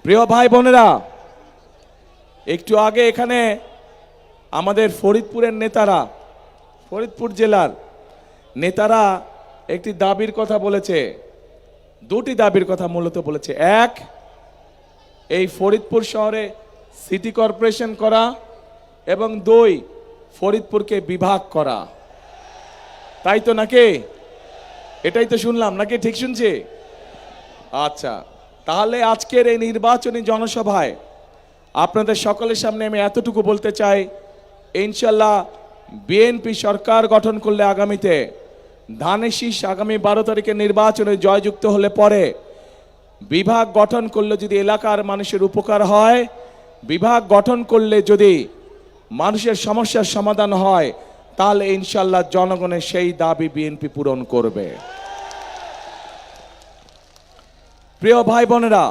প্রিয় ভাই বোনেরা, একটু আগে এখানে আমাদের ফরিদপুরের নেতারা, ফরিদপুর জেলার নেতারা একটি দাবির কথা বলেছে। দুটি দাবির কথা মূলত বলেছে। এক, এই ফরিদপুর শহরে সিটি কর্পোরেশন করা, এবং দুই, ফরিদপুরকে বিভাগ করা। তাই তো নাকি? এটাই তো শুনলাম নাকি? ঠিক শুনছি? আচ্ছা, তাহলে আজকের এই নির্বাচনী জনসভায় আপনাদের সকলের সামনে আমি এতটুকু বলতে চাই, ইনশাল্লাহ বিএনপি সরকার গঠন করলে আগামীতে ধানের শীষ আগামী 12 তারিখে নির্বাচনে জয়যুক্ত হলে পরে বিভাগ গঠন করলে যদি এলাকার মানুষের উপকার হয়, বিভাগ গঠন করলে যদি মানুষের সমস্যার সমাধান হয়, তাহলে ইনশাল্লাহ জনগণের সেই দাবি বিএনপি পূরণ করবে। প্রিয় ভাই বোনেরা,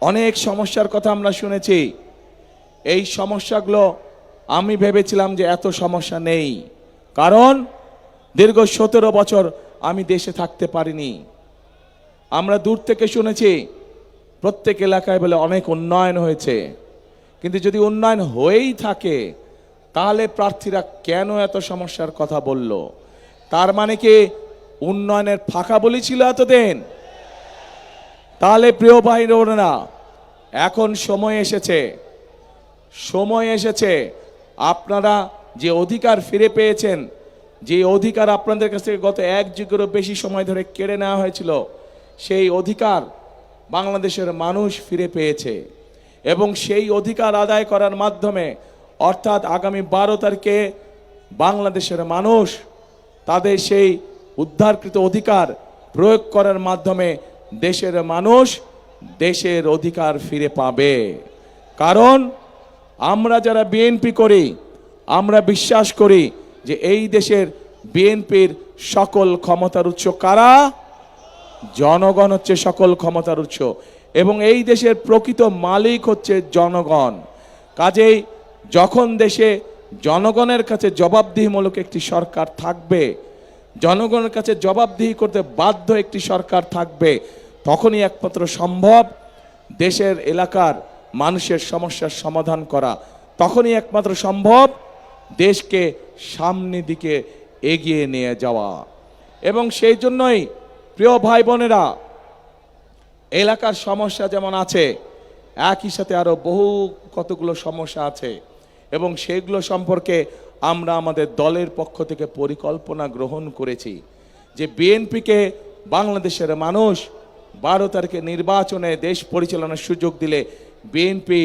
অনেক সমস্যার কথা আমরা শুনেছি। এই সমস্যাগুলো আমি ভেবেছিলাম যে এত সমস্যা নেই, কারণ দীর্ঘ 17 বছর আমি দেশে থাকতে পারিনি। আমরা দূর থেকে শুনেছি প্রত্যেক এলাকায় বলে অনেক উন্নয়ন হয়েছে, কিন্তু যদি উন্নয়ন হয়েই থাকে তাহলে প্রার্থীরা কেন এত সমস্যার কথা বলল? তার মানে কি উন্নয়নের ফাঁকা বলি ছিল এতদিন? তাহলে প্রিয় ভাই বোনেরা, এখন সময় এসেছে আপনারা যে অধিকার ফিরে পেয়েছেন, যে অধিকার আপনাদের কাছ থেকে গত 1 যুগেরও বেশি সময় ধরে কেড়ে নেওয়া হয়েছিল, সেই অধিকার বাংলাদেশের মানুষ ফিরে পেয়েছে। এবং সেই অধিকার আদায় করার মাধ্যমে, অর্থাৎ আগামী 12 তারিখে বাংলাদেশের মানুষ তাদের সেই উদ্ধারকৃত অধিকার প্রয়োগ করার মাধ্যমে দেশের মানুষ দেশের অধিকার ফিরে পাবে। কারণ আমরা যারা বিএনপি করি, আমরা বিশ্বাস করি যে এই দেশের বিএনপির সকল ক্ষমতার উৎস কারা? জনগণ হচ্ছে সকল ক্ষমতার উৎস, এবং এই দেশের প্রকৃত মালিক হচ্ছে জনগণ। কাজেই যখন দেশে জনগণের কাছে জবাবদিহিমূলক একটি সরকার থাকবে, জনগণের কাছে জবাবদিহি করতে বাধ্য একটি সরকার থাকবে, তখনই একমাত্র সম্ভব দেশের এলাকার মানুষের সমস্যার সমাধান করা। তখনই একমাত্র সম্ভব দেশকে সামনের দিকে এগিয়ে নিয়ে যাওয়া। এবং সেই জন্যই প্রিয় ভাই বোনেরা, এলাকার সমস্যা যেমন আছে, একই সাথে আরো বহু কতগুলো সমস্যা আছে, এবং সেগুলো সম্পর্কে আমরা আমাদের দলের পক্ষ থেকে পরিকল্পনা গ্রহণ করেছি যে বিএনপিকে বাংলাদেশের মানুষ 12 তারিখে নির্বাচনে দেশ পরিচালনার সুযোগ দিলে বিএনপি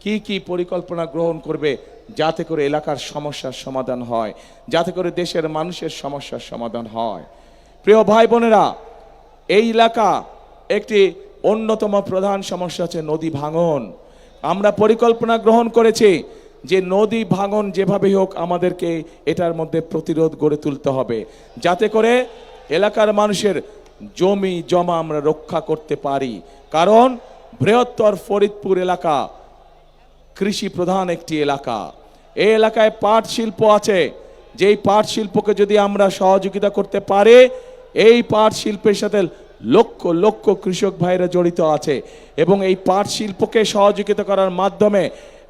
কি কি পরিকল্পনা গ্রহণ করবে, যাতে করে এলাকার সমস্যার সমাধান হয়, যাতে করে দেশের মানুষের সমস্যার সমাধান হয়। প্রিয় ভাই বোনেরা, এই এলাকা একটি অন্যতম প্রধান সমস্যা হচ্ছে নদী ভাঙন। আমরা পরিকল্পনা গ্রহণ করেছি যে নদী ভাঙন যেভাবেই হোক আমাদেরকে এটার মধ্যে প্রতিরোধ গড়ে তুলতে হবে, যাতে করে এলাকার মানুষের জমি জমা আমরা রক্ষা করতে পারি। কারণ বৃহত্তর ফরিদপুর এলাকা কৃষি প্রধান একটি এলাকা। এই এলাকায় পাট শিল্প আছে, যেই পাট শিল্পকে যদি আমরা সহযোগিতা করতে পারি, এই পাট শিল্পের সাথে লক্ষ লক্ষ কৃষক ভাইরা জড়িত আছে, এবং এই পাট শিল্পকে সহযোগিতা করার মাধ্যমে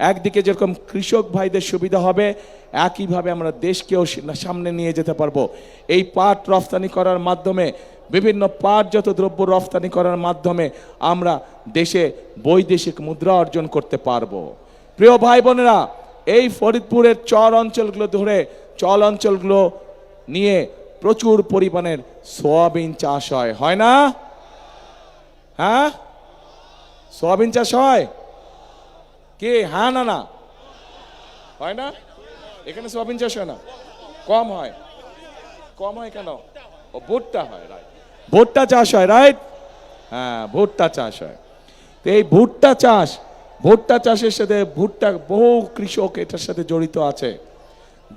একদিকে যেরকম কৃষক ভাইদের সুবিধা হবে, একইভাবে আমরা দেশকেও সামনে নিয়ে যেতে পারবো। এই পাট রফতানি করার মাধ্যমে, বিভিন্ন পাটজাত দ্রব্য রফতানি করার মাধ্যমে আমরা দেশে বৈদেশিক মুদ্রা অর্জন করতে পারবো। প্রিয় ভাই বোনেরা, এই ফরিদপুরের চর অঞ্চলগুলো নিয়ে প্রচুর পরিমাণের সোয়াবিন চাষ হয় না? হ্যাঁ, সোয়াবিন চাষ হয় কি? হ্যাঁ না না হয় না? এখানে সোয়াবিন চাষ হয় না? কম হয় কেন? ও, ভুট্টা হয়, রাইট, ভুট্টা চাষ হয়, রাইট, হ্যাঁ, ভুট্টা চাষ হয়। তো এই ভুট্টা চাষের সাথে বহু কৃষক এটার সাথে জড়িত আছে,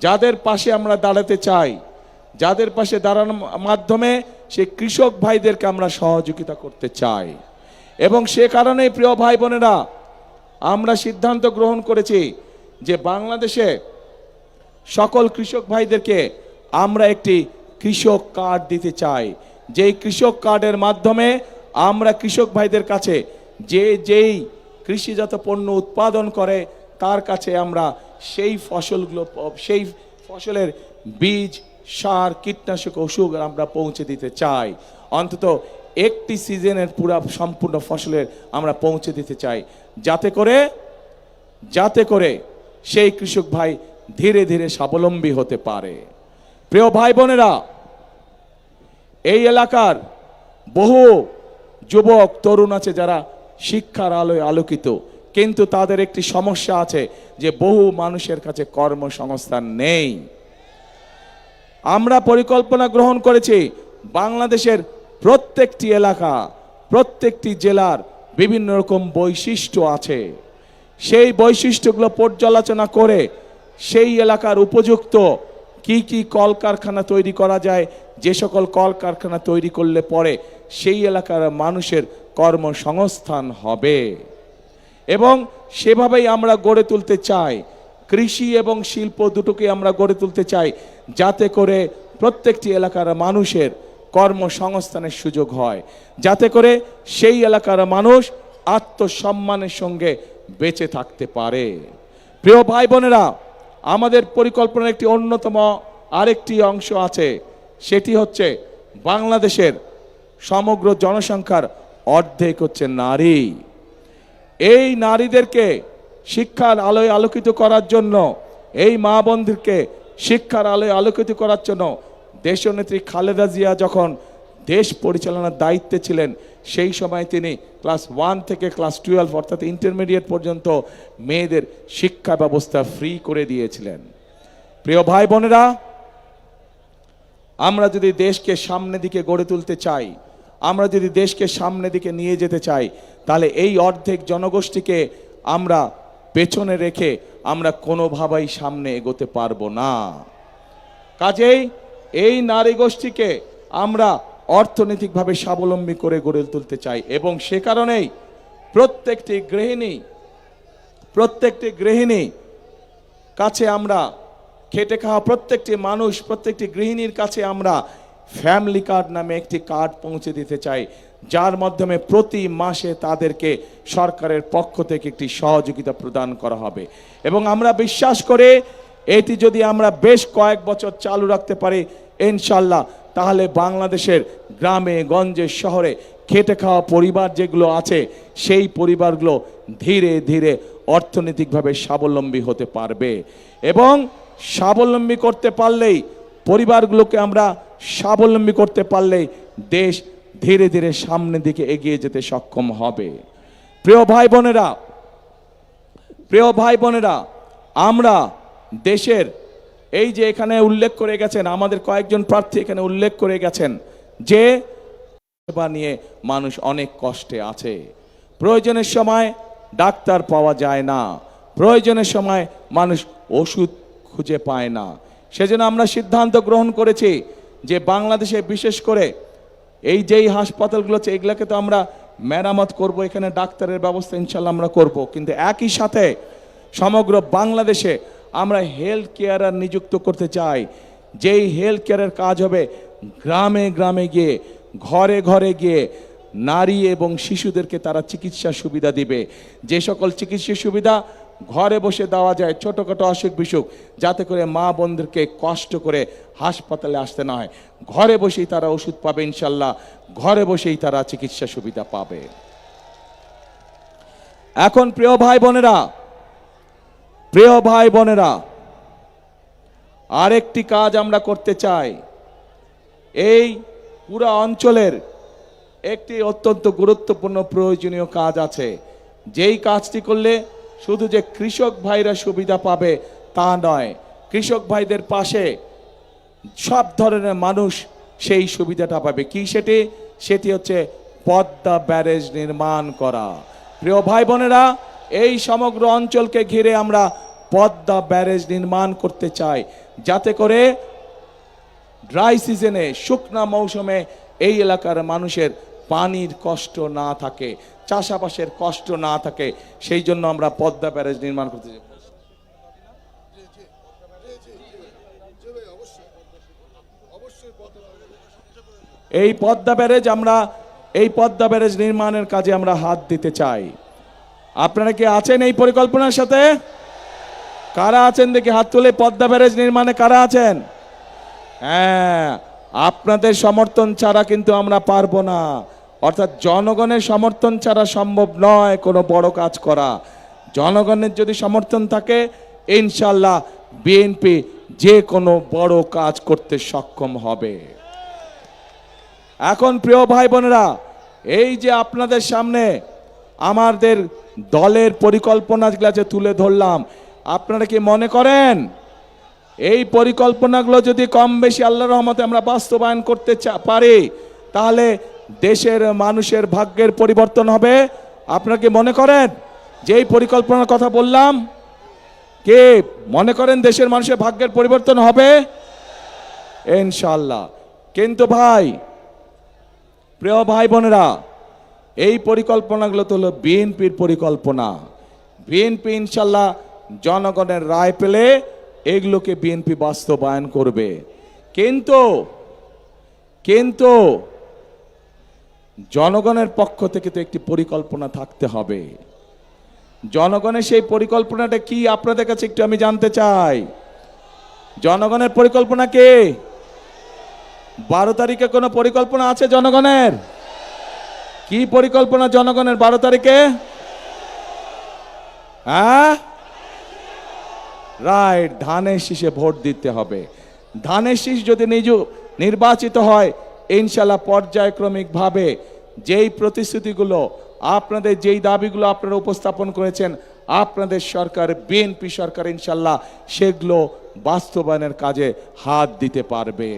যাদের পাশে আমরা দাঁড়াতে চাই, যাদের পাশে দাঁড়ানোর মাধ্যমে সেই কৃষক ভাইদেরকে আমরা সহযোগিতা করতে চাই। এবং সে কারণে প্রিয় ভাই বোনেরা, আমরা সিদ্ধান্ত গ্রহণ করেছি যে বাংলাদেশে সকল কৃষক ভাইদেরকে আমরা একটি কৃষক কার্ড দিতে চাই, যেই কৃষক কার্ডের মাধ্যমে আমরা কৃষক ভাইদের কাছে যেই কৃষিজাত পণ্য উৎপাদন করে তার কাছে আমরা সেই ফসলের বীজ, সার, কীটনাশক, ওষুধ আমরা পৌঁছে দিতে চাই। অন্তত একটি সিজনের সম্পূর্ণ ফসলের আমরা পৌঁছে দিতে চাই, যাতে করে সেই কৃষক ভাই ধীরে ধীরে স্বাবলম্বী হতে পারে। প্রিয় ভাই বোনেরা, এই এলাকার বহু যুবক তরুণ আছে যারা শিক্ষার আলোয় আলোকিত, কিন্তু তাদের একটি সমস্যা আছে যে বহু মানুষের কাছে কর্মসংস্থান নেই। আমরা পরিকল্পনা গ্রহণ করেছি বাংলাদেশের প্রত্যেকটি এলাকা, প্রত্যেকটি জেলার বিভিন্ন রকম বৈশিষ্ট্য আছে। সেই বৈশিষ্ট্যগুলো পর্যালোচনা করে সেই এলাকার উপযুক্ত কি কি কলকারখানা তৈরি করা যায়, যে সকল কলকারখানা তৈরি করলে পরে সেই এলাকার মানুষের কর্মসংস্থান হবে, এবং সেভাবেই আমরা গড়ে তুলতে চাই। কৃষি এবং শিল্প দুটোকে আমরা গড়ে তুলতে চাই, যাতে করে প্রত্যেকটি এলাকার মানুষের কর্মসংস্থানের সুযোগ হয়, যাতে করে সেই এলাকার মানুষ আত্মসম্মানের সঙ্গে বেঁচে থাকতে পারে। প্রিয় ভাই বোনেরা, আমাদের পরিকল্পনার একটি অন্যতম আরেকটি অংশ আছে, সেটি হচ্ছে বাংলাদেশের সমগ্র জনসংখ্যার অর্ধেক হচ্ছে নারী। এই নারীদেরকে শিক্ষার আলোয় আলোকিত করার জন্য, এই মা বোনদেরকে শিক্ষার আলোয় আলোকিত করার জন্য দেশনেত্রী খালেদা জিয়া যখন দেশ পরিচালনার দায়িত্বে ছিলেন, সেই সময় তিনি ক্লাস 1 থেকে ক্লাস 12 অর্থাৎ ইন্টারমিডিয়েট পর্যন্ত মেয়েদের শিক্ষা ব্যবস্থা ফ্রি করে দিয়েছিলেন। প্রিয় ভাই বোনেরা, আমরা যদি দেশকে সামনের দিকে গড়ে তুলতে চাই, আমরা যদি দেশকে সামনের দিকে নিয়ে যেতে চাই, তাহলে এই অর্ধেক জনগোষ্ঠীকে আমরা পেছনে রেখে আমরা কোনোভাবেই সামনে এগোতে পারবো না। কাজেই এই নারী গোষ্ঠীকে আমরা অর্থনৈতিকভাবে স্বাবলম্বী করে গড়ে তুলতে চাই, এবং সে কারণেই প্রত্যেকটি গৃহিণী কাছে আমরা, খেটে খাওয়া প্রত্যেকটি মানুষ, প্রত্যেকটি গৃহিণীর কাছে আমরা ফ্যামিলি কার্ড নামে একটি কার্ড পৌঁছে দিতে চাই, যার মাধ্যমে প্রতি মাসে তাদেরকে সরকারের পক্ষ থেকে একটি সহযোগিতা প্রদান করা হবে। এবং আমরা বিশ্বাস করে এটি যদি আমরা বেশ কয়েক বছর চালু রাখতে পারি ইনশাল্লাহ, তাহলে বাংলাদেশের গ্রামে গঞ্জে শহরে খেটে খাওয়া পরিবার যেগুলো আছে, সেই পরিবারগুলো ধীরে ধীরে অর্থনৈতিকভাবে স্বাবলম্বী হতে পারবে। এবং স্বাবলম্বী করতে পারলেই, পরিবারগুলোকে আমরা স্বাবলম্বী করতে পারলেই দেশ ধীরে ধীরে সামনের দিকে এগিয়ে যেতে সক্ষম হবে। প্রিয় ভাই বোনেরা, আমরা দেশের এই যে এখানে উল্লেখ করে গেছেন, আমাদের কয়েকজন প্রার্থী এখানে উল্লেখ করে গেছেন যে সেবা নিয়ে মানুষ অনেক কষ্টে আছে। প্রয়োজনের সময় ডাক্তার পাওয়া যায় না, প্রয়োজনের সময় মানুষ ওষুধ খুঁজে পায় না। সেজন্য আমরা সিদ্ধান্ত গ্রহণ করেছি যে বাংলাদেশে বিশেষ করে এই যেই হাসপাতালগুলো আছে, এগুলোকে তো আমরা মেরামত করব, এখানে ডাক্তারের ব্যবস্থা ইনশাল্লাহ আমরা করব, কিন্তু একই সাথে সমগ্র বাংলাদেশে আমরা হেলথ কেয়ারার নিযুক্ত করতে চাই, যেই হেলথ কেয়ারের কাজ হবে গ্রামে গ্রামে গিয়ে, ঘরে ঘরে গিয়ে নারী এবং শিশুদেরকে তারা চিকিৎসা সুবিধা দিবে। যে সকল চিকিৎসা সুবিধা ঘরে বসে দেওয়া যায়, ছোটোখাটো অসুখ বিসুখ, যাতে করে মা বোনদেরকে কষ্ট করে হাসপাতালে আসতে না হয়, ঘরে বসেই তারা ওষুধ পাবে ইনশাল্লাহ, ঘরে বসেই তারা চিকিৎসা সুবিধা পাবে। এখন প্রিয় ভাই বোনেরা, আরেকটি কাজ আমরা করতে চাই। এই পুরো অঞ্চলের একটি অত্যন্ত গুরুত্বপূর্ণ প্রয়োজনীয় কাজ আছে, যেই কাজটি করলে শুধু যে কৃষক ভাইরা সুবিধা পাবে তা নয়, কৃষক ভাইদের পাশে সব ধরনের মানুষ সেই সুবিধাটা পাবে। কি সেটি হচ্ছে পদ্মা ব্যারেজ নির্মাণ করা। প্রিয় ভাই বোনেরা, এই সমগ্র অঞ্চলকে ঘিরে আমরা পদ্মা ব্যারেজ নির্মাণ করতে চাই, যাতে করে ড্রাই সিজনে, শুকনা মৌসুমে এই এলাকার মানুষের পানির কষ্ট না থাকে, চাষাবাসের কষ্ট না থাকে। সেই জন্য আমরা পদ্মা ব্যারেজ নির্মাণ করতে চাই। এই পদ্মা ব্যারেজ আমরা এই পদ্মা ব্যারেজ নির্মাণের কাজে আমরা হাত দিতে চাই। আপনারা কি আছেন এই পরিকল্পনার সাথে? কারা আছেন দেখি হাত তুলে। পদ্মা ব্যারেজ নির্মাণে কারা আছেন? হ্যাঁ, আপনাদের সমর্থন ছাড়া কিন্তু আমরা পারবো না। অর্থাৎ জনগণের সমর্থন ছাড়া সম্ভব নয় কোনো বড় কাজ করা। জনগণের যদি সমর্থন থাকে, ইনশাল্লাহ বিএনপি যে কোনো বড় কাজ করতে সক্ষম হবে। এখন প্রিয় ভাই বোনেরা, এই যে আপনাদের সামনে আমাদের দলের পরিকল্পনাগুলো যে তুলে ধরলাম, আপনারা কি মনে করেন এই পরিকল্পনাগুলো যদি কম বেশি আল্লাহর রহমতে আমরা বাস্তবায়ন করতে পারি, তাহলে দেশের মানুষের ভাগ্যের পরিবর্তন হবে? আপনারা কি মনে করেন যে এই পরিকল্পনার কথা বললাম, কে মনে করেন দেশের মানুষের ভাগ্যের পরিবর্তন হবে? ইনশাআল্লাহ। কিন্তু ভাই, প্রিয় ভাই বোনেরা, এই পরিকল্পনাগুলো তো হলো বিএনপির পরিকল্পনা। বিএনপি ইনশাল্লাহ জনগণের রায় পেলে এগুলোকে বিএনপি বাস্তবায়ন করবে। কিন্তু জনগণের পক্ষ থেকে তো একটি পরিকল্পনা থাকতে হবে। জনগণের সেই পরিকল্পনাটা কি আপনাদের কাছে একটু আমি জানতে চাই। জনগণের পরিকল্পনা কি? 12 তারিখে কোনো পরিকল্পনা আছে জনগণের? কি পরিকল্পনা জনগণের 12 তারিখে? হ্যাঁ, রাইট, ধানের শীষে ভোট দিতে হবে। ধানের শীষ যদি নির্বাচিত হয়, ইনশাল্লাহ পর্যায়ক্রমিকভাবে যেই প্রতিশ্রুতিগুলো আপনাদের, যেই দাবিগুলো আপনারা উপস্থাপন করেছেন, আপনাদের সরকার বিএনপি সরকার ইনশাল্লাহ সেগুলো বাস্তবায়নের কাজে হাত দিতে পারবে।